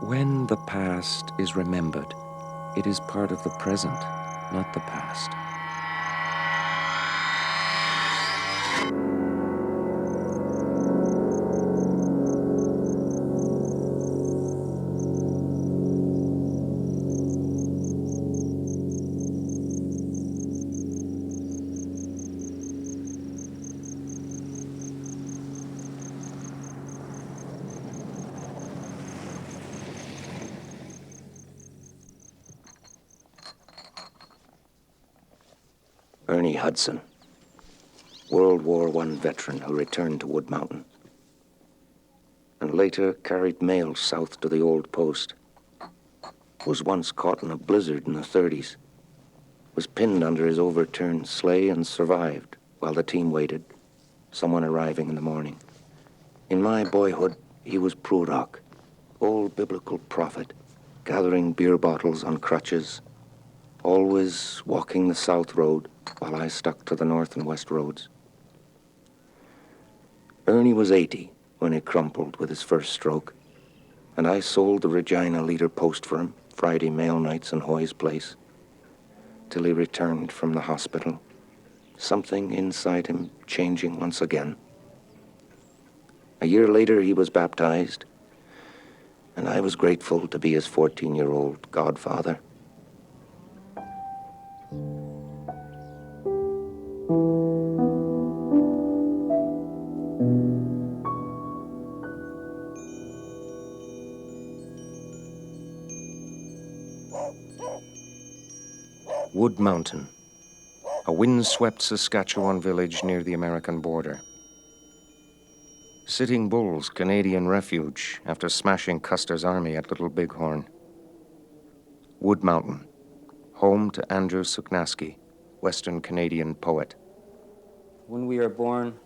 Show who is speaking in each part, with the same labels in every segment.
Speaker 1: When the past is remembered, it is part of the present, not the past.
Speaker 2: Ernie Hudson, World War I veteran who returned to Wood Mountain and later carried mail south to the old post, was once caught in a blizzard in the 30s, was pinned under his overturned sleigh and survived while the team waited, someone arriving in the morning. In my boyhood, he was Prorok, old biblical prophet, gathering beer bottles on crutches, always walking the south road while I stuck to the north and west roads. Ernie was 80 when he crumpled with his first stroke, and I sold the Regina Leader Post for him Friday mail nights in Hoy's place, till he returned from the hospital, something inside him changing once again. A year later, he was baptized, and I was grateful to be his 14-year-old godfather.
Speaker 1: Wood Mountain, a windswept Saskatchewan village near the American border. Sitting Bull's Canadian refuge after smashing Custer's army at Little Bighorn. Wood Mountain, home to Andrew Suknaski, Western Canadian poet.
Speaker 3: When we are born,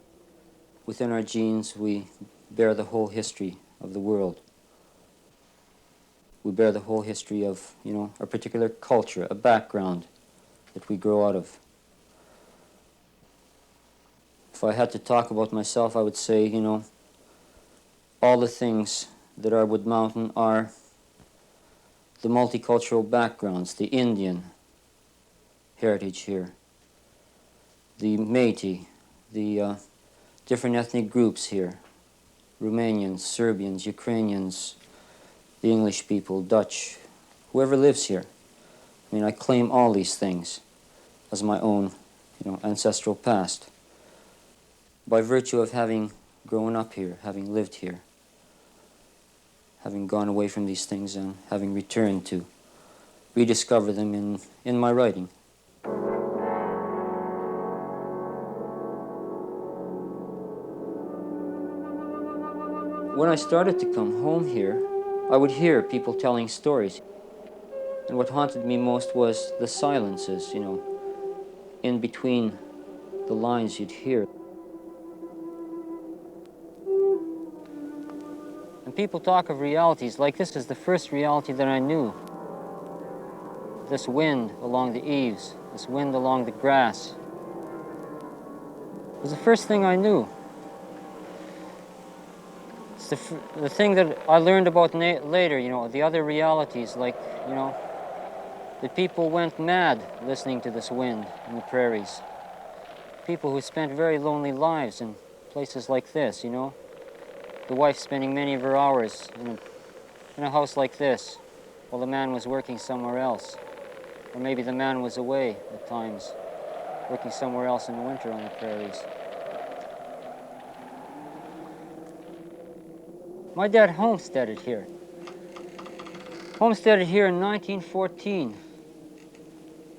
Speaker 3: within our genes, we bear the whole history of the world. We bear the whole history of, a particular culture, a background that we grow out of. If I had to talk about myself, I would say, all the things that are Wood Mountain are the multicultural backgrounds, the Indian heritage here, the Métis, the different ethnic groups here, Romanians, Serbians, Ukrainians, the English people, Dutch, whoever lives here. I claim all these things as my own, ancestral past, by virtue of having grown up here, having lived here, having gone away from these things and having returned to rediscover them in my writing. When I started to come home here, I would hear people telling stories. And what haunted me most was the silences, in between the lines you'd hear. And people talk of realities like this is the first reality that I knew. This wind along the eaves, this wind along the grass, was the first thing I knew. It's the thing that I learned about later, the other realities, like, that people went mad listening to this wind in the prairies. People who spent very lonely lives in places like this, The wife spending many of her hours in a house like this, while the man was working somewhere else. Or maybe the man was away at times, working somewhere else in the winter on the prairies. My dad homesteaded here. Homesteaded here in 1914.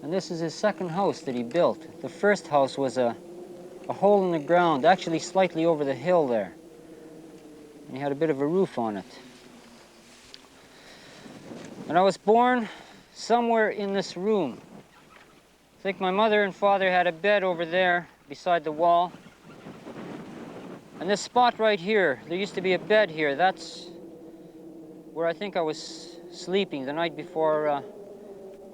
Speaker 3: And this is his second house that he built. The first house was a hole in the ground, actually slightly over the hill there. And he had a bit of a roof on it. And I was born somewhere in this room. I think my mother and father had a bed over there beside the wall. And this spot right here, there used to be a bed here. That's where I think I was sleeping the night before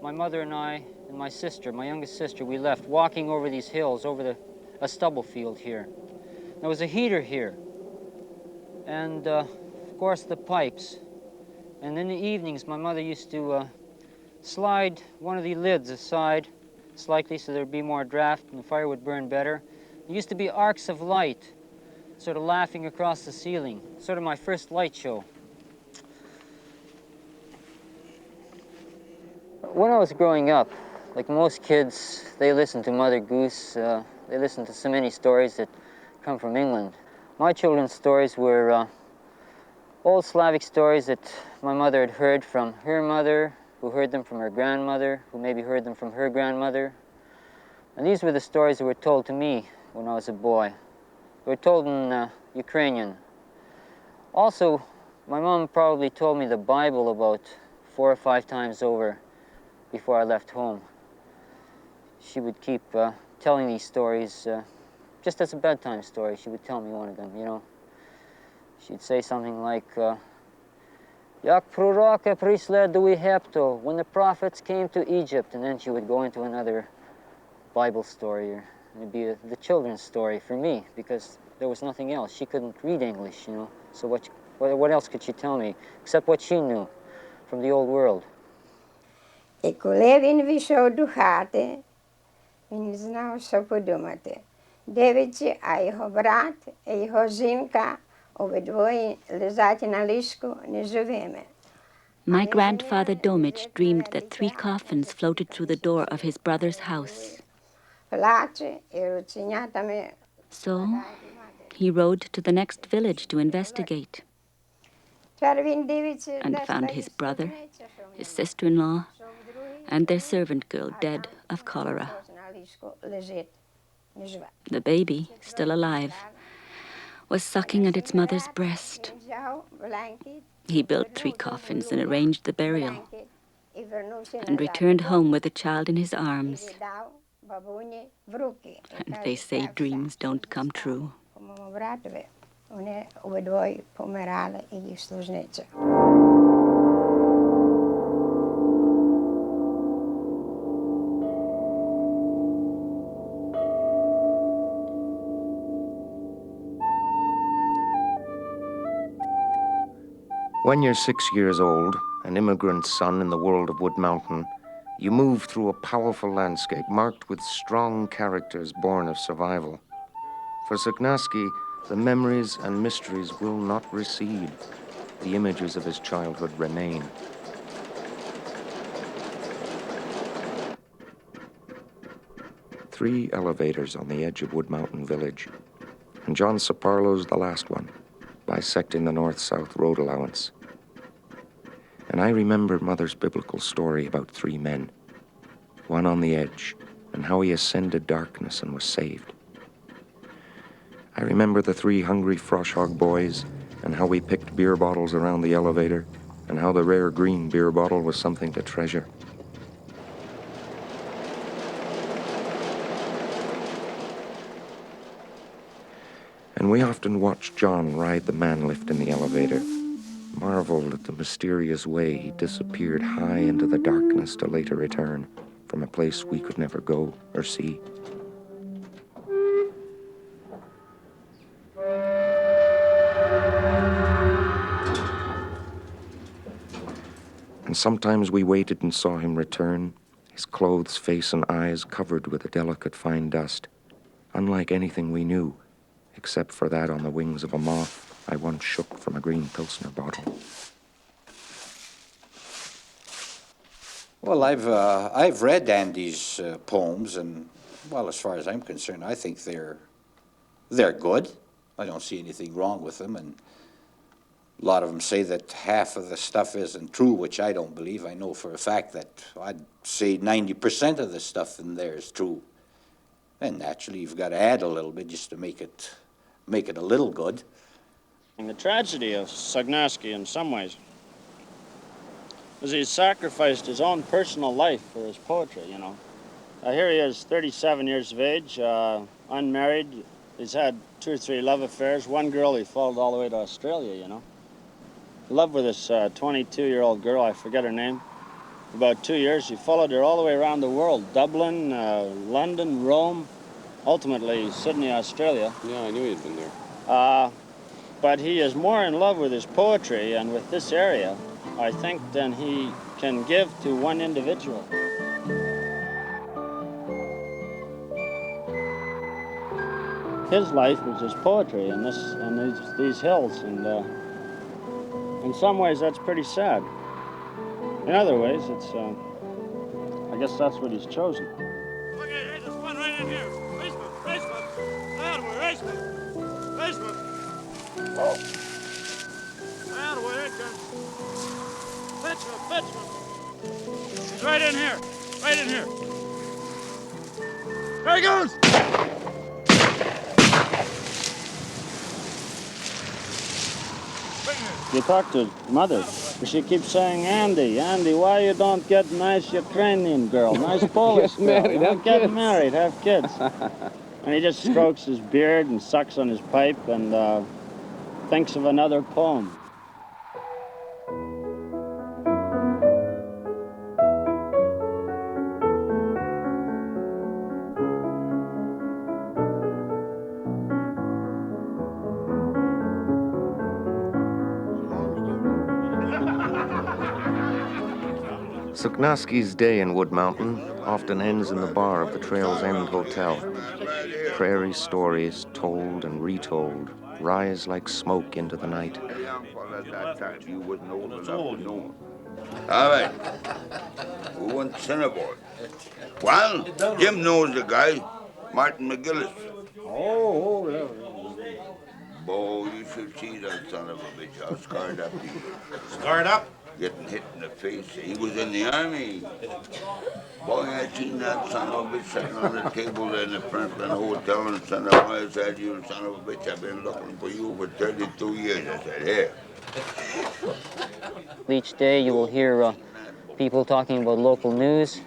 Speaker 3: my mother and I and my sister, my youngest sister, we left, walking over these hills, over a stubble field here. There was a heater here. And, of course, the pipes. And in the evenings, my mother used to slide one of the lids aside slightly so there'd be more draft and the fire would burn better. There used to be arcs of light sort of laughing across the ceiling, sort of my first light show. When I was growing up, like most kids, they listened to Mother Goose. They listened to so many stories that come from England. My children's stories were old Slavic stories that my mother had heard from her mother, who heard them from her grandmother, who maybe heard them from her grandmother. And these were the stories that were told to me when I was a boy. They were told in Ukrainian. Also, my mom probably told me the Bible about 4 or 5 times over before I left home. She would keep telling these stories just as a bedtime story. She would tell me one of them, you know. She'd say something like, Як пророки прийшли до Єгипту, when the prophets came to Egypt, and then she would go into another Bible story, or it'd be the children's story for me, because there was nothing else. She couldn't read English, you know, so what else could she tell me, except what she knew from the old world.
Speaker 4: І коли він війшов до хати, він не знав, що подумати. Дивиться, а його брат і його жінка обидвоє лежать на ліжку неживими.
Speaker 5: My grandfather Domich dreamed that 3 coffins floated through the door of his brother's house.
Speaker 4: Плаче і рученятами.
Speaker 5: So he rode to the next village to investigate
Speaker 4: Тепер він дивиться,
Speaker 5: and found his brother, his sister-in-law, and their servant girl dead of cholera. The baby, still alive, was sucking at its mother's breast. He built 3 coffins and arranged the burial, and returned home with the child in his arms. And they say dreams don't come true.
Speaker 4: Вони обидвоє помирали і їх служниця.
Speaker 1: When you're 6 years old, an immigrant son in the world of Wood Mountain, you move through a powerful landscape marked with strong characters born of survival. For Suknaski, the memories and mysteries will not recede. The images of his childhood remain. Three elevators on the edge of Wood Mountain Village, and John Saparlo's the last one, bisecting the north-south road allowance. And I remember Mother's biblical story about 3 men, one on the edge, and how he ascended darkness and was saved. I remember the 3 hungry frosh-hog boys, and how we picked beer bottles around the elevator, and how the rare green beer bottle was something to treasure. And we often watched John ride the man lift in the elevator, marveled at the mysterious way he disappeared high into the darkness to later return from a place we could never go or see. And sometimes we waited and saw him return, his clothes, face, and eyes covered with a delicate fine dust, unlike anything we knew, except for that on the wings of a moth I once shook from a green Pilsner bottle.
Speaker 6: Well, I've read Andy's poems, and well, as far as I'm concerned, I think they're good. I don't see anything wrong with them, and a lot of them say that half of the stuff isn't true, which I don't believe. I know for a fact that I'd say 90% of the stuff in there is true. And naturally, you've got to add a little bit just to make it a little good.
Speaker 7: And the tragedy of Suknaski, in some ways, was he sacrificed his own personal life for his poetry, you know. Here he is, 37 years of age, unmarried. He's had 2 or 3 love affairs. One girl he followed all the way to Australia, you know. In love with this 22-year-old girl, I forget her name. For about 2 years, he followed her all the way around the world. Dublin, London, Rome, ultimately Sydney, Australia.
Speaker 8: Yeah, I knew he'd been there.
Speaker 7: But he is more in love with his poetry and with this area I think, than he can give to one individual. His life was his poetry and these hills, and in some ways that's pretty sad. In other ways, it's I guess that's what he's chosen.
Speaker 8: Okay, hey, there's one right in here. Basement. Basement. Attaboy, it comes. Pitchman. He's right in here. There he goes.
Speaker 7: You talk to mother. She keeps saying, Andy, why you don't get nice Ukrainian girl, nice Polish girl? Get married, have kids. And he just strokes his beard and sucks on his pipe and thinks of another poem.
Speaker 1: Suknaski's day in Wood Mountain often ends in the bar of the Trail's End Hotel. Prairie stories, told and retold, rise like smoke into the night.
Speaker 9: All right. Who wants Cinnabon? Well, Jim knows the guy, Martin McGillis.
Speaker 7: Oh, yeah.
Speaker 9: Bo, you should see that son of a bitch. How scarred up he is.
Speaker 8: Scarred up?
Speaker 9: Getting hit in the face. He was in the army. Boy, I seen that son of a bitch sitting on the table in the Franklin Hotel and son of a bitch said, you son of a bitch, I've been looking for you for 32 years. I said, here.
Speaker 3: Each day you will hear people talking about local news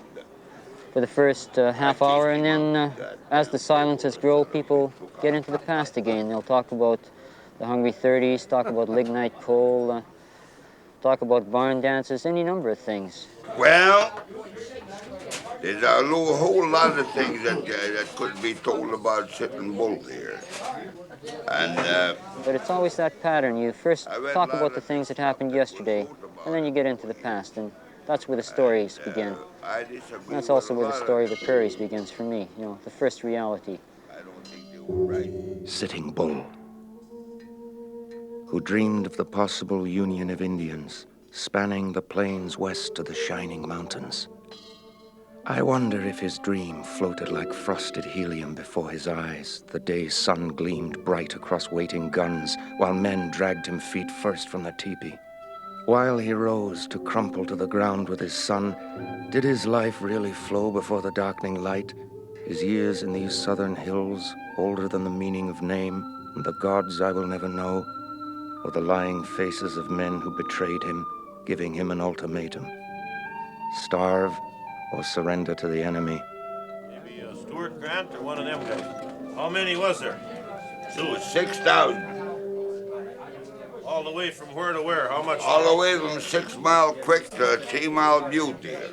Speaker 3: for the first half hour, and then as the silences grow, people get into the past again. They'll talk about the Hungry 30s, talk about lignite coal, talk about barn dances, any number of things.
Speaker 9: Well, there's a whole lot of things that could be told about Sitting Bull here. And
Speaker 3: but it's always that pattern. You first talk about the things that happened yesterday, and then you get into the past, and that's where the stories begin. And that's also where the story of the prairies begins for me, you know, the first reality.
Speaker 9: I don't think they were right.
Speaker 1: Sitting Bull, who dreamed of the possible union of Indians spanning the plains west to the shining mountains. I wonder if his dream floated like frosted helium before his eyes the day sun gleamed bright across waiting guns while men dragged him feet first from the teepee. While he rose to crumple to the ground with his son, did his life really flow before the darkening light? His years in these southern hills, older than the meaning of name, and the gods I will never know, or the lying faces of men who betrayed him, giving him an ultimatum: starve or surrender to the enemy.
Speaker 8: Maybe Stuart Grant or one of them guys. How many was there?
Speaker 9: So it was 6,000.
Speaker 8: All the way from where to where? How much?
Speaker 9: All the way from 6 Mile Creek to 3 Mile Butte here.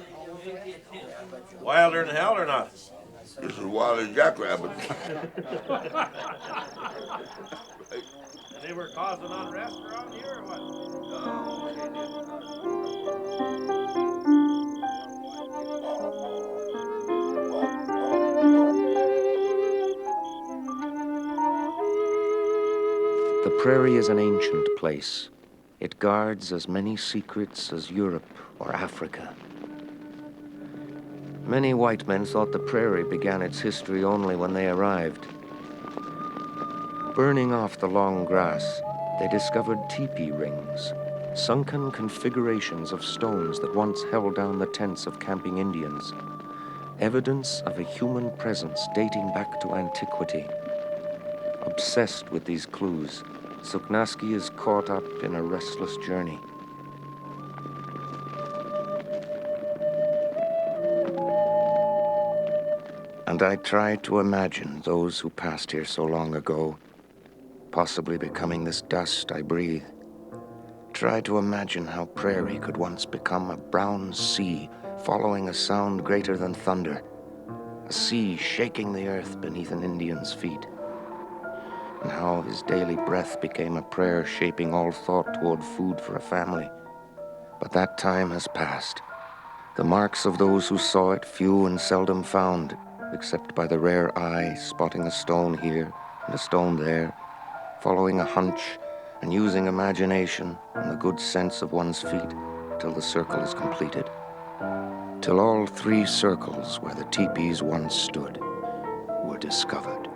Speaker 8: Wilder than hell or not?
Speaker 9: This is wild as jackrabbit.
Speaker 8: And they were causing unrest around here or what?
Speaker 1: The prairie is an ancient place. It guards as many secrets as Europe or Africa. Many white men thought the prairie began its history only when they arrived. Burning off the long grass, they discovered teepee rings, sunken configurations of stones that once held down the tents of camping Indians, evidence of a human presence dating back to antiquity. Obsessed with these clues, Suknaski is caught up in a restless journey. And I try to imagine those who passed here so long ago, possibly becoming this dust I breathe. Try to imagine how prairie could once become a brown sea, following a sound greater than thunder, a sea shaking the earth beneath an Indian's feet, and how his daily breath became a prayer shaping all thought toward food for a family, But that time has passed. The marks of those who saw it few and seldom found, except by the rare eye spotting a stone here and a stone there, following a hunch and using imagination and the good sense of one's feet till the circle is completed. Till all 3 circles where the teepees once stood were discovered.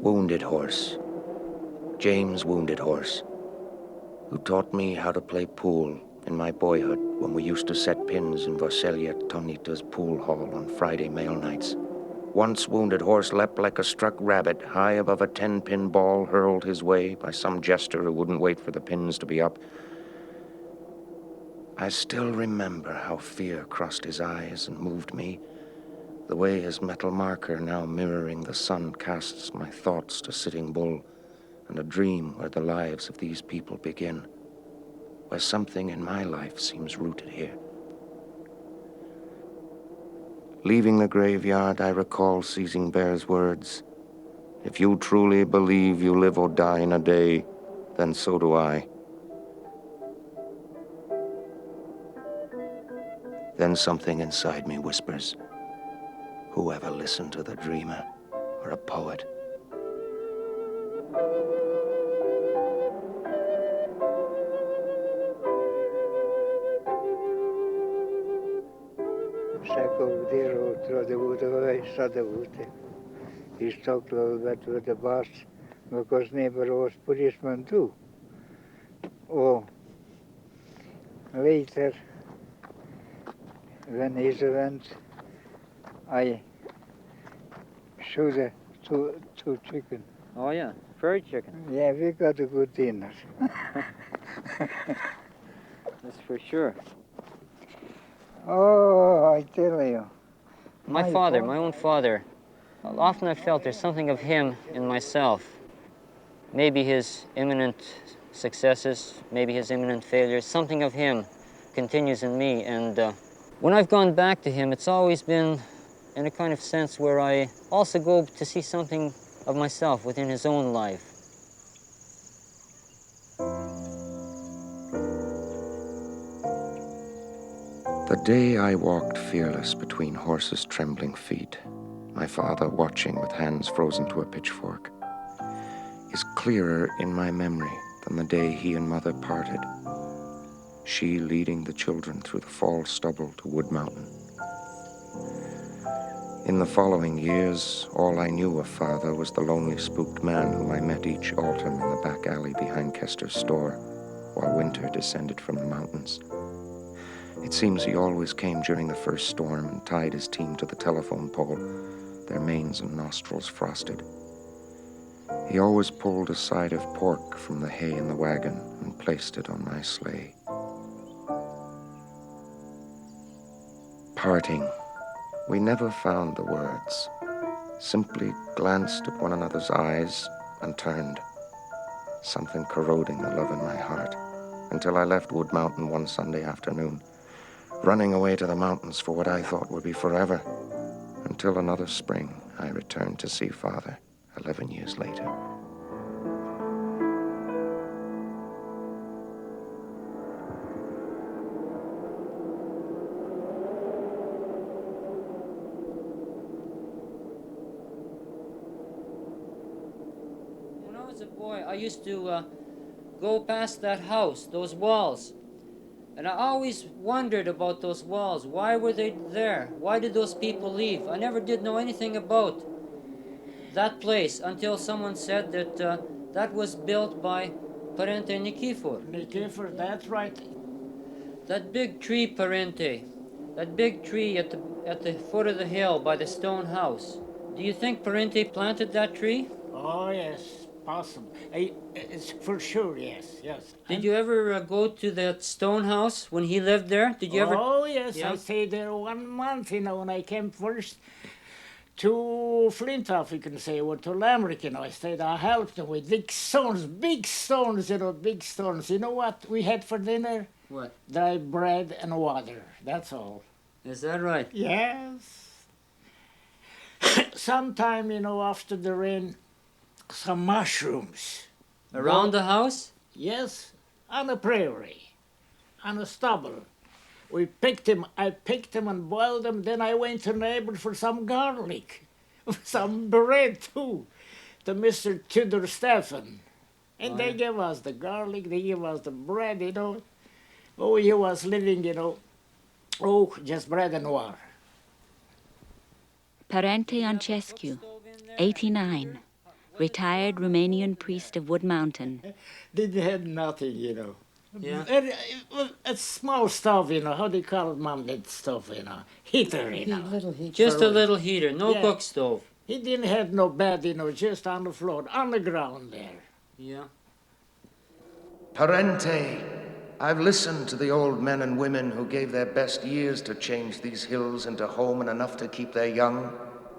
Speaker 1: Wounded Horse, James Wounded Horse, who taught me how to play pool in my boyhood when we used to set pins in Vasilya Tonita's pool hall on Friday mail nights. Once Wounded Horse leapt like a struck rabbit high above a 10-pin ball hurled his way by some jester who wouldn't wait for the pins to be up. I still remember how fear crossed his eyes and moved me, the way his metal marker now mirroring the sun casts my thoughts to Sitting Bull and a dream where the lives of these people begin, where something in my life seems rooted here. Leaving the graveyard, I recall Seizing Bear's words, "If you truly believe you live or die in a day, then so do I." Then something inside me whispers, whoever listened to the dreamer or a poet?
Speaker 10: He's talked a little bit with the boss because neighbor was policeman too. Oh, later, when he's went, I showed the two chicken.
Speaker 3: Oh yeah, prairie chicken.
Speaker 10: Yeah, we got a good dinner.
Speaker 3: That's for sure.
Speaker 10: Oh, I tell you.
Speaker 3: My own father, often I felt there's something of him in myself. Maybe his imminent successes, maybe his imminent failures, something of him continues in me. And when I've gone back to him, it's always been in a kind of sense where I also go to see something of myself within his own life.
Speaker 1: The day I walked fearless between horses' trembling feet, my father watching with hands frozen to a pitchfork, is clearer in my memory than the day he and mother parted, she leading the children through the fall stubble to Wood Mountain. In the following years, all I knew of father was the lonely, spooked man whom I met each autumn in the back alley behind Kester's store, while winter descended from the mountains. It seems he always came during the first storm and tied his team to the telephone pole, their manes and nostrils frosted. He always pulled a side of pork from the hay in the wagon and placed it on my sleigh. Parting, we never found the words, simply glanced at one another's eyes and turned, something corroding the love in my heart, until I left Wood Mountain one Sunday afternoon, running away to the mountains for what I thought would be forever, until another spring I returned to see father 11 years later.
Speaker 3: When I was a boy, I used to go past that house, those walls. And I always wondered about those walls. Why were they there? Why did those people leave? I never did know anything about that place until someone said that that was built by Parente Nikifor.
Speaker 11: Nikifor, that's right.
Speaker 3: That big tree, Parente, that big tree at the foot of the hill by the stone house. Do you think Parente planted that tree?
Speaker 11: Oh, yes, possible. It's for sure, yes.
Speaker 3: Did you ever go to that stone house when he lived there? Did you ever?
Speaker 11: Oh, yes,
Speaker 3: Yeah.
Speaker 11: I stayed there 1 month, when I came first to Flintoff, you can say, or to Lamerick, I stayed, I helped them with big stones. You know what we had for dinner?
Speaker 3: What?
Speaker 11: Dry bread and water, that's all.
Speaker 3: Is that right?
Speaker 11: Yes. Sometime, after the rain, some mushrooms.
Speaker 3: Around the house?
Speaker 11: Yes, on a prairie, on a stubble. We picked him. I picked him and boiled him. Then I went to neighbor for some garlic, some bread too, to Mr. Tudor Stephen. And they gave us the garlic, they gave us the bread, Oh, he was living, just bread and water.
Speaker 5: Parente Ancescu, 89, retired Romanian priest of Wood Mountain.
Speaker 11: Didn't have nothing,
Speaker 3: Yeah.
Speaker 11: A small stove, how do you call it, Mom, that stove, heater,
Speaker 3: Little heater. Just a little heater, no cook stove.
Speaker 11: He didn't have no bed, just on the floor, on the ground there.
Speaker 3: Yeah.
Speaker 1: Parente, I've listened to the old men and women who gave their best years to change these hills into home and enough to keep their young.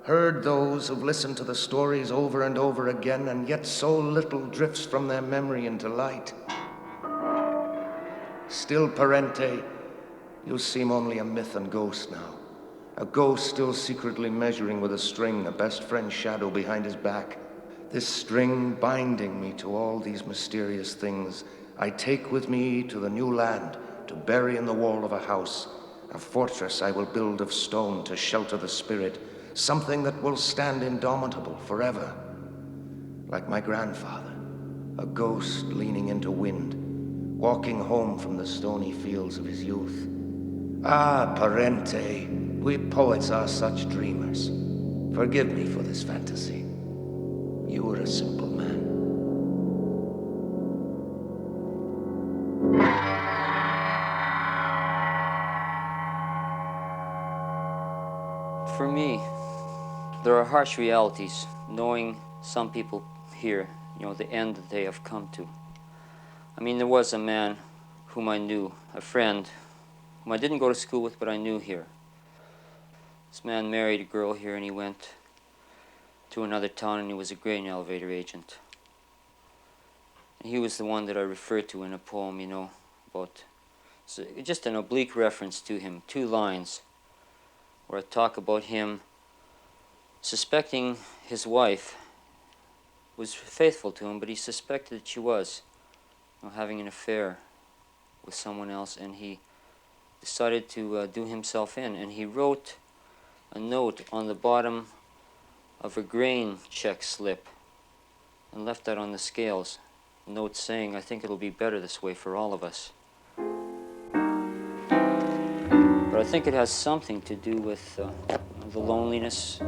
Speaker 1: Heard those who've listened to the stories over and over again, and yet so little drifts from their memory into light. Still, Parente, you seem only a myth and ghost now. A ghost still secretly measuring with a string a best friend's shadow behind his back. This string binding me to all these mysterious things I take with me to the new land to bury in the wall of a house. A fortress I will build of stone to shelter the spirit, something that will stand indomitable forever. Like my grandfather, a ghost leaning into wind, walking home from the stony fields of his youth. Ah, Parente, we poets are such dreamers. Forgive me for this fantasy. You were a simple man.
Speaker 3: For me, there are harsh realities, knowing some people here, the end that they have come to. I mean, there was a man whom I knew, a friend, whom I didn't go to school with, but I knew here. This man married a girl here, and he went to another town, and he was a grain elevator agent. And he was the one that I referred to in a poem, about just an oblique reference to him, 2 lines, where I talk about him suspecting his wife was faithful to him, but he suspected that she was having an affair with someone else, and he decided to do himself in, and he wrote a note on the bottom of a grain check slip and left that on the scales. A note saying, I think it'll be better this way for all of us. But I think it has something to do with the loneliness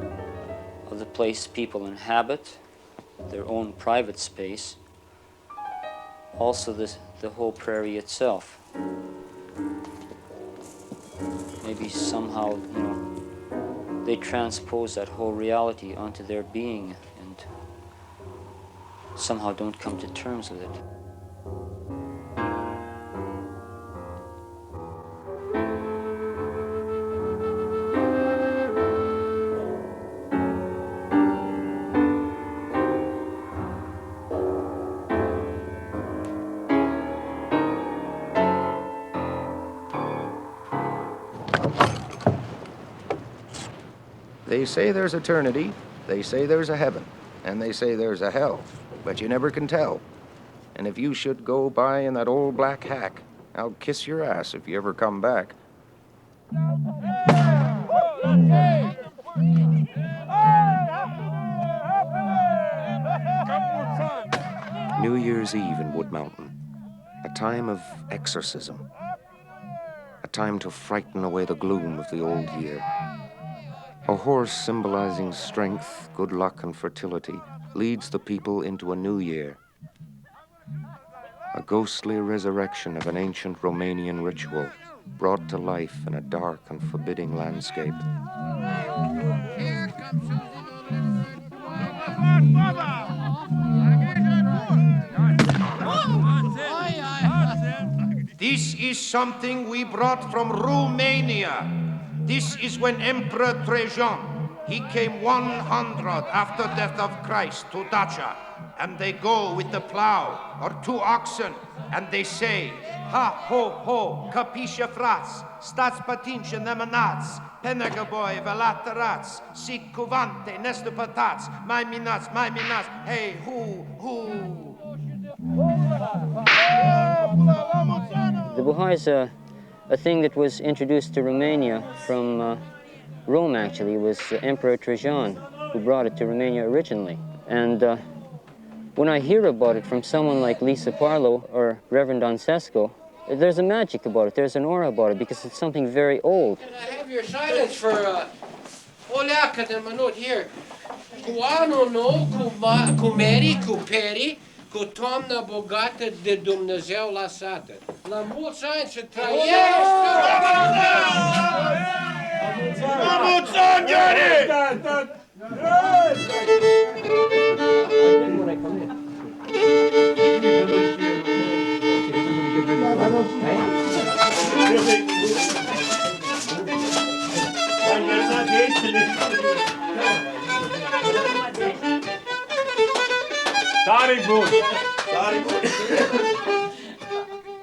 Speaker 3: of the place people inhabit, their own private space, also the whole prairie itself. Maybe somehow, they transpose that whole reality onto their being and somehow don't come to terms with it.
Speaker 1: They say there's eternity, they say there's a heaven, and they say there's a hell, but you never can tell. And if you should go by in that old black hack, I'll kiss your ass if you ever come back. New Year's Eve in Wood Mountain, a time of exorcism, a time to frighten away the gloom of the old year. A horse symbolizing strength, good luck, and fertility leads the people into a new year. A ghostly resurrection of an ancient Romanian ritual brought to life in a dark and forbidding landscape.
Speaker 12: This is something we brought from Romania. This is when Emperor Trajan He came 100 after death of Christ to Dacia, and they go with the plow or 2 oxen, and they say, ha ho ho, capisce fras, stats patince nemanats, penagaboy velaterats, sic cuvante nestupatats, my minas, hey who.
Speaker 3: The buhai is a thing that was introduced to Romania from Rome, actually. It was Emperor Trajan who brought it to Romania originally. And when I hear about it from someone like Lisa Parlow or Reverend Don Sesko, there's a magic about it, there's an aura about it, because it's something very old.
Speaker 13: Can I have your silence for Oleacă de minut here? Cu anul nou, cu meri, cu peri, cu toamna bogată de Dumnezeu lăsată. La mulți ani să trăiești!
Speaker 8: La mulți ani, Iori!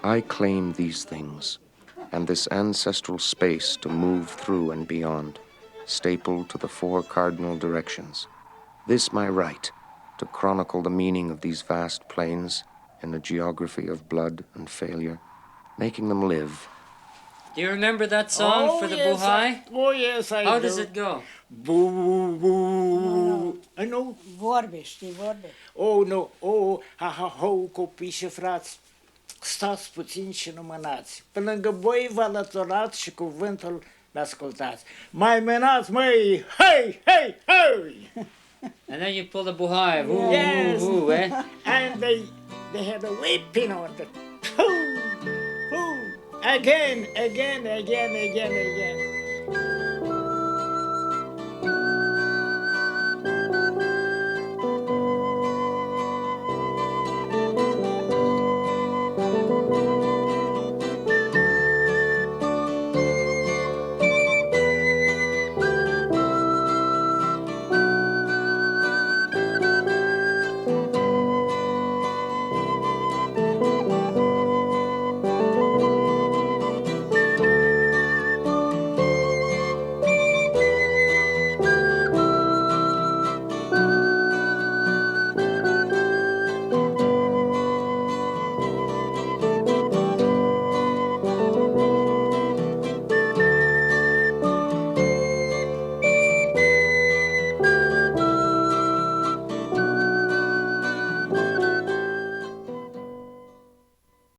Speaker 1: I claim these things, and this ancestral space to move through and beyond, stapled to the 4 cardinal directions. This my right, to chronicle the meaning of these vast plains in a geography of blood and failure, making them live.
Speaker 3: Do you remember that song for the buhai?
Speaker 11: Oh, yes, I do.
Speaker 3: How does it go?
Speaker 11: Boo, boo. I know.
Speaker 4: Vorbești.
Speaker 11: Oh, no. Oh, ha, ha, ho, copii și frați. Stați puțin și nu mânați. Pe lângă voi vă alăturați și cuvântul l-ascultați. Mai mânați, măi! Hei, hei, hei!
Speaker 3: And then you pull the buhai. Woo,
Speaker 11: Yes.
Speaker 3: woo, woo, eh?
Speaker 11: And they had a whipping on it. Again.